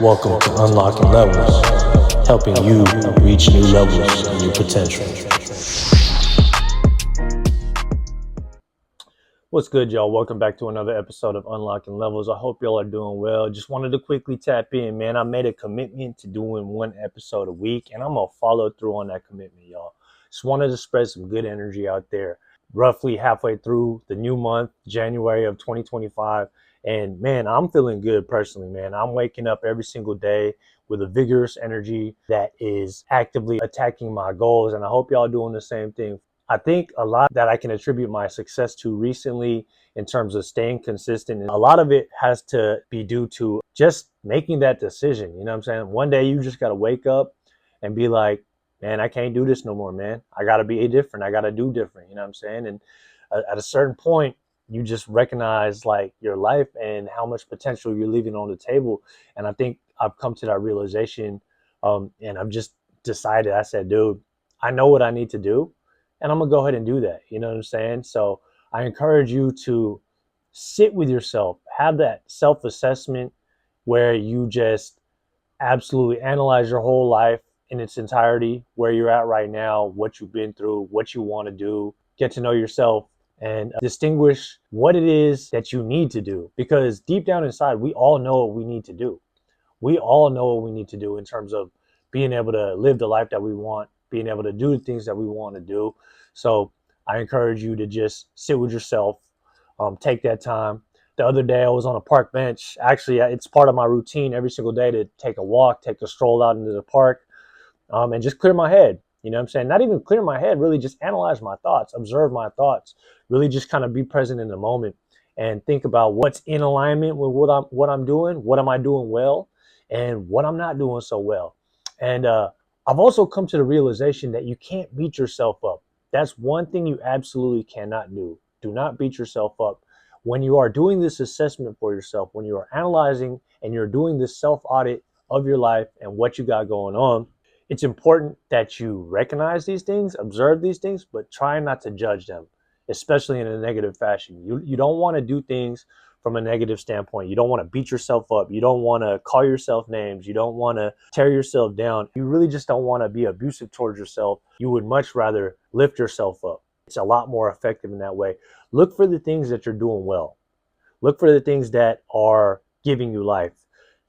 Welcome to Unlocking Levels, helping you reach new levels in your potential. What's good, y'all? Welcome back to another episode of Unlocking Levels. I hope y'all are doing well. Just wanted to quickly tap in, man. I made a commitment to doing one episode a week, and I'm going to follow through on that commitment, y'all. Just wanted to spread some good energy out there. Roughly halfway through the new month, January of 2025. And man, I'm feeling good personally, man. I'm waking up every single day with a vigorous energy that is actively attacking my goals. And I hope y'all doing the same thing. I think a lot that I can attribute my success to recently in terms of staying consistent, and a lot of it has to be due to just making that decision. You know what I'm saying? One day you just got to wake up and be like, man, I can't do this no more, man. I got to be different. I got to do different. You know what I'm saying? And at a certain point, you just recognize like your life and how much potential you're leaving on the table. And I think I've come to that realization. And I've just decided, I said, dude, I know what I need to do, and I'm gonna go ahead and do that. You know what I'm saying? So I encourage you to sit with yourself, have that self-assessment where you just absolutely analyze your whole life in its entirety, where you're at right now, what you've been through, what you want to do, get to know yourself, and distinguish what it is that you need to do. Because deep down inside, we all know what we need to do. We all know what we need to do in terms of being able to live the life that we want, being able to do the things that we want to do. So I encourage you to just sit with yourself, take that time. The other day I was on a park bench. Actually, it's part of my routine every single day to take a walk, take a stroll out into the park, and just clear my head. You know what I'm saying? Not even clear my head, really just analyze my thoughts, observe my thoughts, really just kind of be present in the moment and think about what's in alignment with what I'm doing, what am I doing well, and what I'm not doing so well. And I've also come to the realization that you can't beat yourself up. That's one thing you absolutely cannot do. Do not beat yourself up. When you are doing this assessment for yourself, when you are analyzing and you're doing this self audit of your life and what you got going on, it's important that you recognize these things, observe these things, but try not to judge them, especially in a negative fashion. You don't want to do things from a negative standpoint. You don't want to beat yourself up. You don't want to call yourself names. You don't want to tear yourself down. You really just don't want to be abusive towards yourself. You would much rather lift yourself up. It's a lot more effective in that way. Look for the things that you're doing well. Look for the things that are giving you life.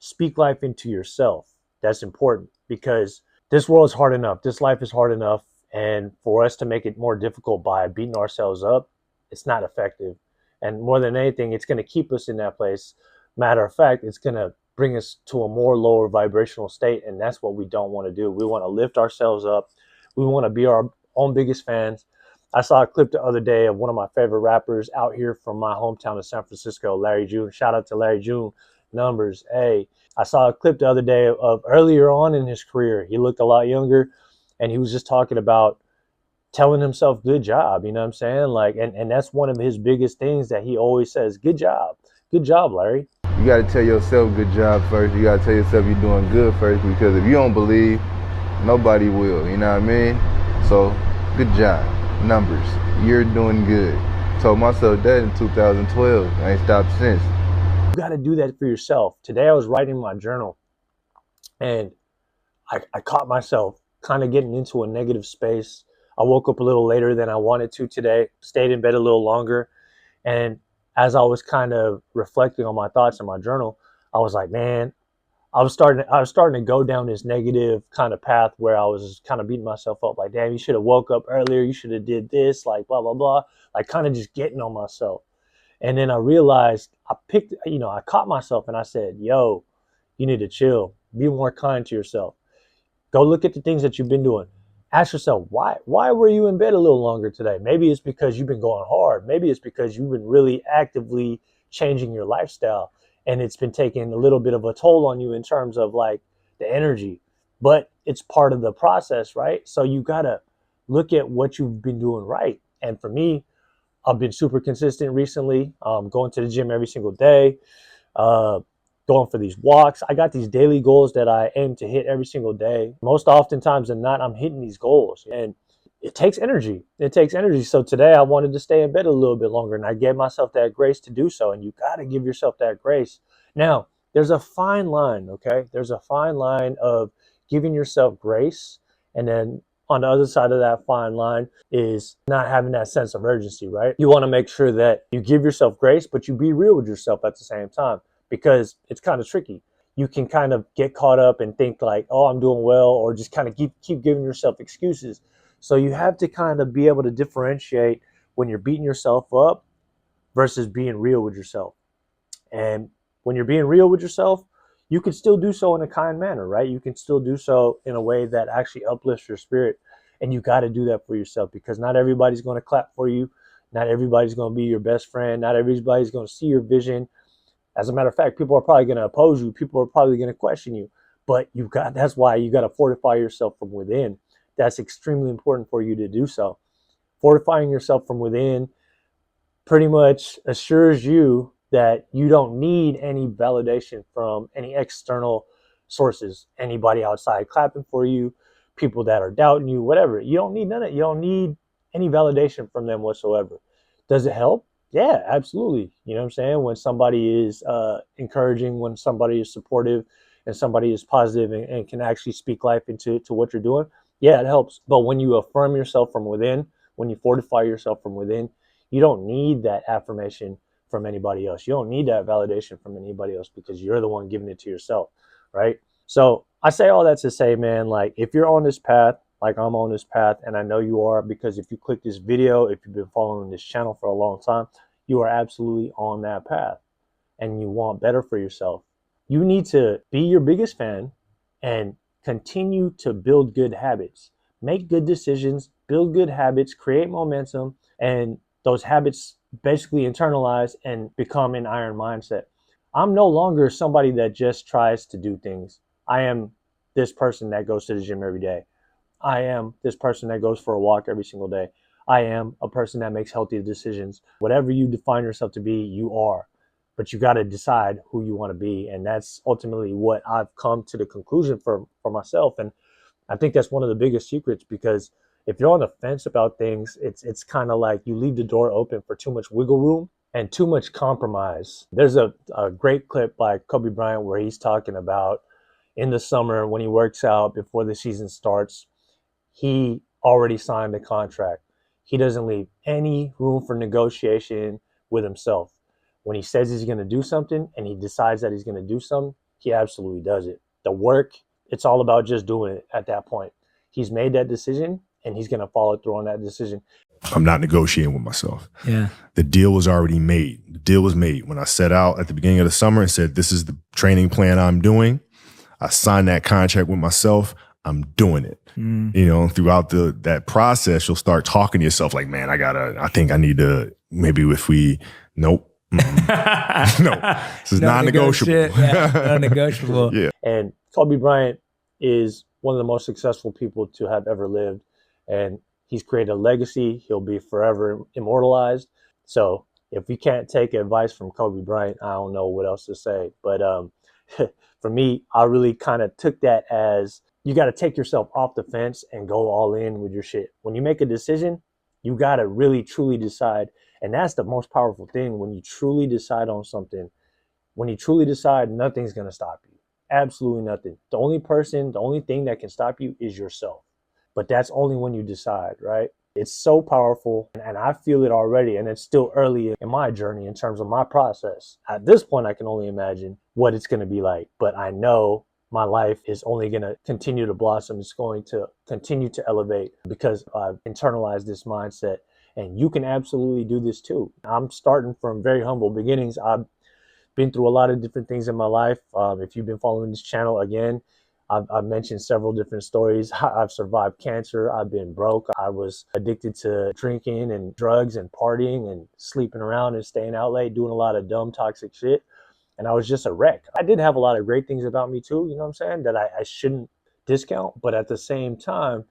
Speak life into yourself. That's important because this world is hard enough. This life is hard enough. And for us to make it more difficult by beating ourselves up, it's not effective. And more than anything, it's going to keep us in that place. Matter of fact, it's going to bring us to a more lower vibrational state. And that's what we don't want to do. We want to lift ourselves up. We want to be our own biggest fans. I saw a clip the other day of one of my favorite rappers out here from my hometown of San Francisco, Larry June. Shout out to Larry June. Numbers. Hey, I saw a clip the other day of earlier on in his career. He looked a lot younger, and he was just talking about telling himself good job. You know what I'm saying? Like, and that's one of his biggest things that he always says, good job, Larry. You got to tell yourself good job first. You got to tell yourself you're doing good first, because if you don't believe, nobody will. You know what I mean? So good job. Numbers. You're doing good. Told myself that in 2012. I ain't stopped since. You got to do that for yourself. Today I was writing my journal, and I caught myself kind of getting into a negative space. I woke up a little later than I wanted to today, stayed in bed a little longer. And as I was kind of reflecting on my thoughts in my journal, I was like, man, I was starting to go down this negative kind of path where I was kind of beating myself up, like, damn, you should have woke up earlier, you should have did this, like blah blah blah, like kind of just getting on myself. And then I realized I caught myself and I said, yo, you need to chill, be more kind to yourself. Go look at the things that you've been doing. Ask yourself, why were you in bed a little longer today? Maybe it's because you've been going hard. Maybe it's because you've been really actively changing your lifestyle, and it's been taking a little bit of a toll on you in terms of like the energy. But it's part of the process, right? So you gotta look at what you've been doing right. And for me, I've been super consistent recently, going to the gym every single day, uh, going for these walks. I got these daily goals that I aim to hit every single day. Most oftentimes than not, I'm hitting these goals, and it takes energy. It takes energy. So today I wanted to stay in bed a little bit longer, and I gave myself that grace to do so. And you got to give yourself that grace. Now, there's a fine line, okay? There's a fine line of giving yourself grace, and then on the other side of that fine line is not having that sense of urgency, right? You want to make sure that you give yourself grace, but you be real with yourself at the same time, because it's kind of tricky. You can kind of get caught up and think like, oh, I'm doing well, or just kind of keep giving yourself excuses. So you have to kind of be able to differentiate when you're beating yourself up versus being real with yourself. And when you're being real with yourself, you can still do so in a kind manner, right? You can still do so in a way that actually uplifts your spirit. And you got to do that for yourself, because not everybody's going to clap for you. Not everybody's going to be your best friend. Not everybody's going to see your vision. As a matter of fact, people are probably going to oppose you. People are probably going to question you. But that's why you got to fortify yourself from within. That's extremely important for you to do so. Fortifying yourself from within pretty much assures you that you don't need any validation from any external sources, anybody outside clapping for you, people that are doubting you, whatever. You don't need none of it. You don't need any validation from them whatsoever. Does it help? Yeah, absolutely. You know what I'm saying? When somebody is encouraging, when somebody is supportive, and somebody is positive and can actually speak life into what you're doing, yeah, it helps. But when you affirm yourself from within, when you fortify yourself from within, you don't need that affirmation from anybody else. You don't need that validation from anybody else, because you're the one giving it to yourself, right? So I say all that to say, man, like, if you're on this path, like I'm on this path, and I know you are, because if you click this video, if you've been following this channel for a long time, you are absolutely on that path, and you want better for yourself. You need to be your biggest fan and continue to build good habits. Make good decisions, build good habits, create momentum, and those habits basically internalize and become an iron mindset. I'm no longer somebody that just tries to do things. I am this person that goes to the gym every day. I am this person that goes for a walk every single day. I am a person that makes healthy decisions. Whatever you define yourself to be, you are. But you got to decide who you want to be. And that's ultimately what I've come to the conclusion for myself. And I think that's one of the biggest secrets, because if you're on the fence about things, it's kind of like you leave the door open for too much wiggle room and too much compromise. There's a great clip by Kobe Bryant where he's talking about in the summer when he works out before the season starts, he already signed the contract. He doesn't leave any room for negotiation with himself. When he says he's going to do something and he decides that he's going to do something, he absolutely does it. The work, it's all about just doing it at that point. He's made that decision and he's going to follow through on that decision. I'm not negotiating with myself. Yeah. The deal was already made. The deal was made. When I set out at the beginning of the summer and said, this is the training plan I'm doing, I signed that contract with myself. I'm doing it. You know, throughout that process, you'll start talking to yourself like, man, I think I need to, maybe if we, nope. No, this is non-negotiable. Yeah, non-negotiable. Yeah. And Kobe Bryant is one of the most successful people to have ever lived. And he's created a legacy. He'll be forever immortalized. So if we can't take advice from Kobe Bryant, I don't know what else to say. But for me, I really kind of took that as you got to take yourself off the fence and go all in with your shit. When you make a decision, you got to really, truly decide. And that's the most powerful thing. When you truly decide on something, when you truly decide, nothing's going to stop you. Absolutely nothing. The only thing that can stop you is yourself. But that's only when you decide, right? It's so powerful, and I feel it already, and it's still early in my journey in terms of my process. At this point, I can only imagine what it's going to be like, but I know my life is only going to continue to blossom. It's going to continue to elevate because I've internalized this mindset, and you can absolutely do this too. I'm starting from very humble beginnings. I've been through a lot of different things in my life. If you've been following this channel, again, I've mentioned several different stories. I've survived cancer. I've been broke. I was addicted to drinking and drugs and partying and sleeping around and staying out late, doing a lot of dumb, toxic shit. And I was just a wreck. I did have a lot of great things about me too, you know what I'm saying, that I shouldn't discount. But at the same time,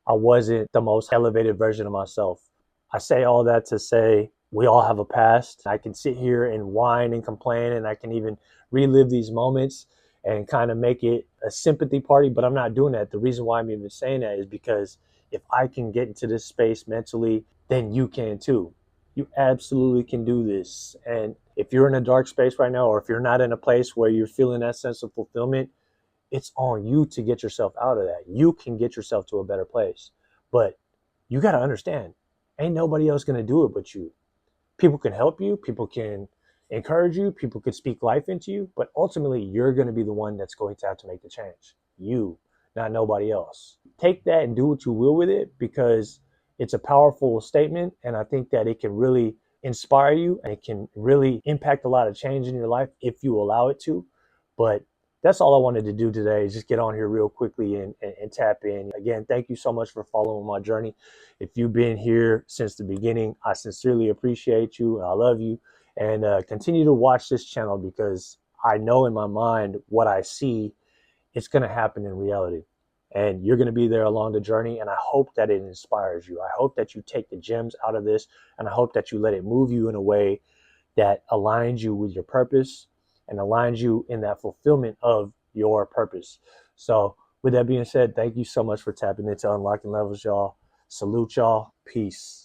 I wasn't the most elevated version of myself. I say all that to say we all have a past. I can sit here and whine and complain, and I can even relive these moments and kind of make it a sympathy party, but I'm not doing that. The reason why I'm even saying that is because if I can get into this space mentally, then you can too. You absolutely can do this. And If you're in a dark space right now, or if you're not in a place where you're feeling that sense of fulfillment, it's on you to get yourself out of that. You can get yourself to a better place. But you got to understand, ain't nobody else going to do it but you. People can help you, people can encourage you, people could speak life into you, but ultimately you're going to be the one that's going to have to make the change. You, not nobody else. Take that and do what you will with it, because it's a powerful statement, and I think that it can really inspire you and it can really impact a lot of change in your life if you allow it to. But that's all I wanted to do today, is just get on here real quickly and tap in. Again, thank you so much for following my journey. If you've been here since the beginning, I sincerely appreciate you. I love you. And continue to watch this channel, because I know in my mind what I see, it's going to happen in reality. And you're going to be there along the journey. And I hope that it inspires you. I hope that you take the gems out of this. And I hope that you let it move you in a way that aligns you with your purpose and aligns you in that fulfillment of your purpose. So with that being said, thank you so much for tapping into Unlocking Levels, y'all. Salute y'all. Peace.